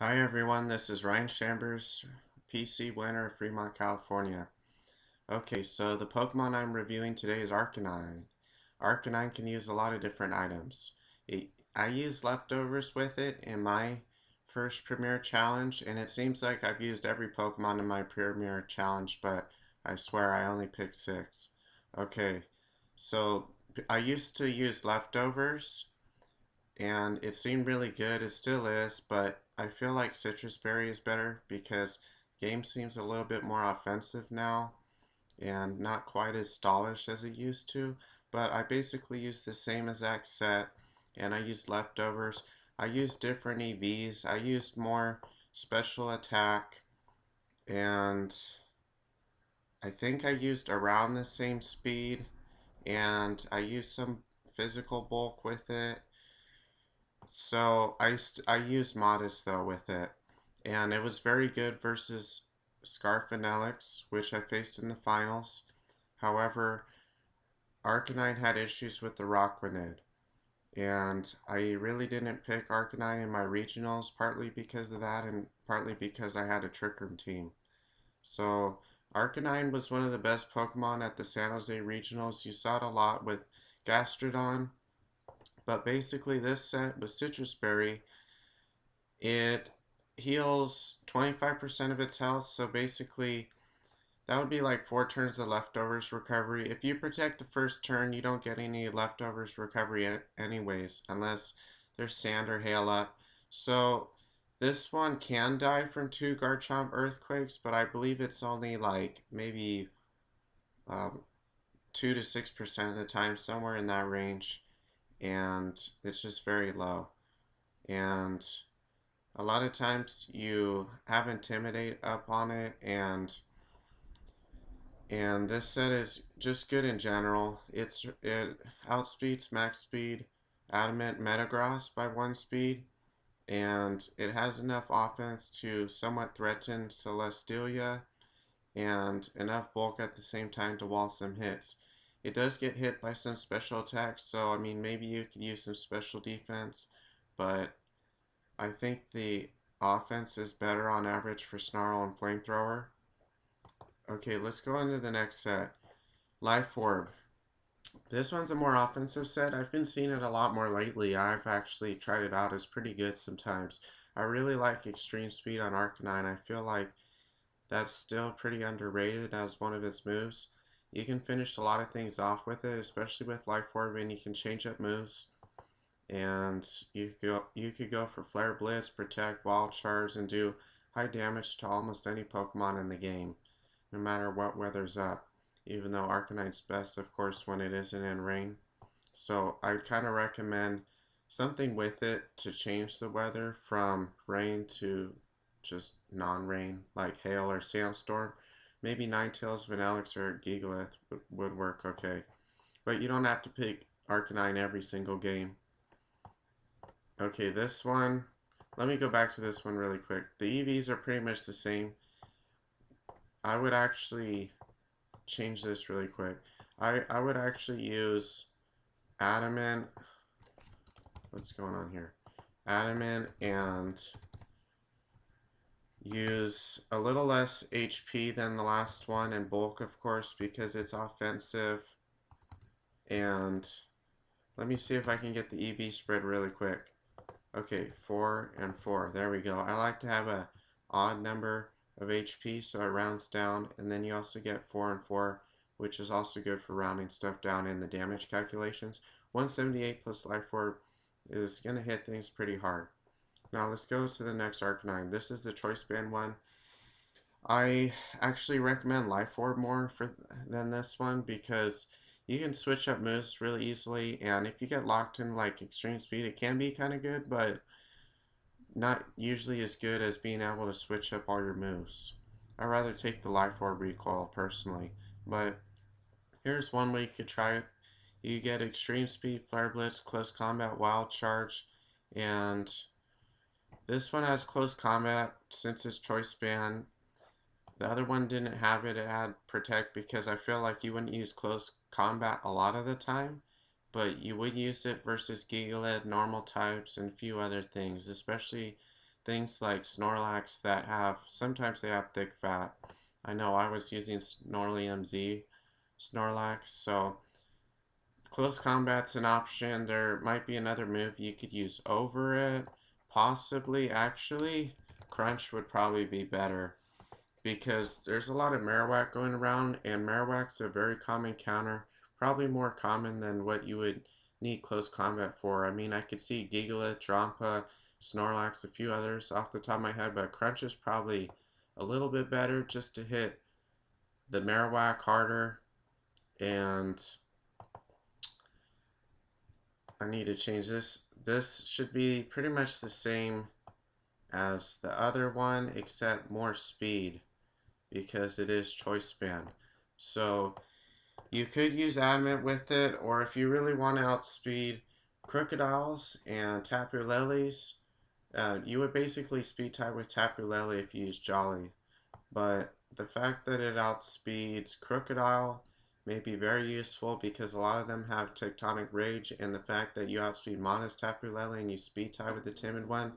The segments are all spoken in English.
Hi everyone, this is Ryan Schambers, PC winner of Fremont, California. Okay, so the Pokemon I'm reviewing today is Arcanine. Arcanine can use a lot of different items. I used leftovers with it in my first Premier Challenge, and it seems like I've used every Pokemon in my Premier Challenge, but I swear I only picked 6. Okay, so I used to use leftovers, and it seemed really good. It still is, but I feel like Citrus Berry is better because the game seems a little bit more offensive now and not quite as stallish as it used to. But I basically used the same exact set and I used leftovers. I used different EVs. I used more special attack, and I think I used around the same speed, and I used some physical bulk with it. So I used Modest though with it, and it was very good versus Scarf and Alex, which I faced in the finals. However, Arcanine had issues with the Rockwanid, and I really didn't pick Arcanine in my regionals, partly because of that and partly because I had a Trick Room team. So Arcanine was one of the best Pokemon at the San Jose regionals. You saw it a lot with Gastrodon, but basically this set with Citrus Berry, it heals 25% of its health, so basically that would be like 4 turns of leftovers recovery. If you protect the first turn, you don't get any leftovers recovery anyways, unless there's sand or hail up. So this one can die from 2 Garchomp Earthquakes, but I believe it's only like maybe 2 to 6% of the time, somewhere in that range, and it's just very low. And a lot of times you have Intimidate up on it, and this set is just good in general. It outspeeds max speed Adamant Metagross by 1 speed, and it has enough offense to somewhat threaten Celestelia and enough bulk at the same time to wall some hits. It does get hit by some special attacks, so I mean maybe you could use some special defense, but I think the offense is better on average for Snarl and Flamethrower. Okay, let's go on to the next set. Life Orb. This one's a more offensive set. I've been seeing it a lot more lately. I've actually tried it out. It's pretty good sometimes. I really like Extreme Speed on Arcanine. I feel like that's still pretty underrated as one of its moves. You can finish a lot of things off with it, especially with Life Orb, and you can change up moves. And you could go for Flare Blitz, Protect, Wild Charge, and do high damage to almost any Pokemon in the game, no matter what weather's up. Even though Arcanine's best, of course, when it isn't in rain. So I kind of recommend something with it to change the weather from rain to just non-rain, like hail or sandstorm. Maybe Ninetales, Vanillix, or Gigalith would work okay. But you don't have to pick Arcanine every single game. Okay, this one, let me go back to this one really quick. The EVs are pretty much the same. I would actually change this really quick. I would actually use Adamant. What's going on here? Adamant, and use a little less HP than the last one, and bulk, of course, because it's offensive. And let me see if I can get the EV spread really quick. Okay, 4 and 4. There we go. I like to have a odd number of HP, so it rounds down, and then you also get 4 and 4, which is also good for rounding stuff down in the damage calculations. 178 plus Life Orb is going to hit things pretty hard. Now let's go to the next Arcanine. This is the Choice Band one. I actually recommend Life Orb more than this one because you can switch up moves really easily, and if you get locked in like Extreme Speed, it can be kind of good, but not usually as good as being able to switch up all your moves. I'd rather take the Life Orb recoil personally, but here's one way you could try it. You get Extreme Speed, Flare Blitz, Close Combat, Wild Charge, and this one has Close Combat since it's Choice Band. The other one didn't have it. It had Protect because I feel like you wouldn't use Close Combat a lot of the time, but you would use it versus Gigalith, normal types, and a few other things, especially things like Snorlax that sometimes they have thick fat. I know I was using Snorlium Z Snorlax, so close combat's an option. There might be another move you could use over it. Possibly, actually, Crunch would probably be better because there's a lot of Marowak going around, and Marowak's a very common counter, probably more common than what you would need close combat for. I mean, I could see Gigalith, Drampa, Snorlax, a few others off the top of my head, but Crunch is probably a little bit better just to hit the Marowak harder. And I need to change this. This should be pretty much the same as the other one, except more speed, because it is choice span. So you could use Adamant with it, or if you really want to outspeed Crocodiles and Tapu Lilies, you would basically speed type with Tapu Lily if you use Jolly. But the fact that it outspeeds Crocodile may be very useful because a lot of them have Tectonic Rage, and the fact that you outspeed Mona's Tapu Lele and you speed tie with the Timid one,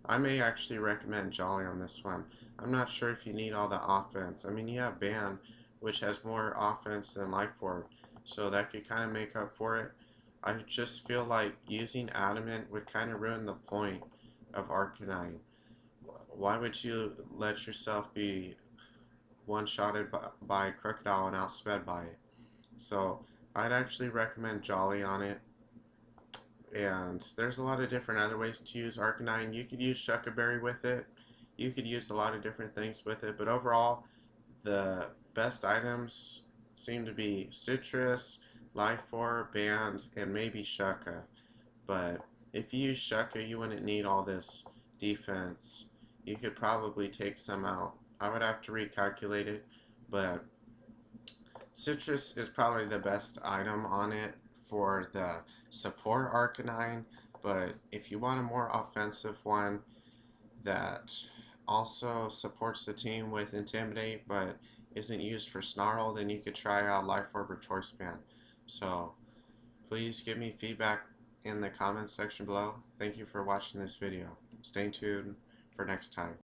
I may actually recommend Jolly on this one. I'm not sure if you need all the offense. I mean, you have Ban, which has more offense than Life Orb, so that could kind of make up for it. I just feel like using Adamant would kind of ruin the point of Arcanine. Why would you let yourself be one-shotted by Crocodile and outsped by it? So I'd actually recommend Jolly on it. And there's a lot of different other ways to use Arcanine. You could use Shuckaberry with it. You could use a lot of different things with it. But overall, the best items seem to be Citrus, Life Orb, Band, and maybe Shucka. But if you use Shucka, you wouldn't need all this defense. You could probably take some out. I would have to recalculate it, but Citrus is probably the best item on it for the support Arcanine, but if you want a more offensive one that also supports the team with Intimidate but isn't used for Snarl, then you could try out Life Orb or Choice Band. So please give me feedback in the comments section below. Thank you for watching this video. Stay tuned for next time.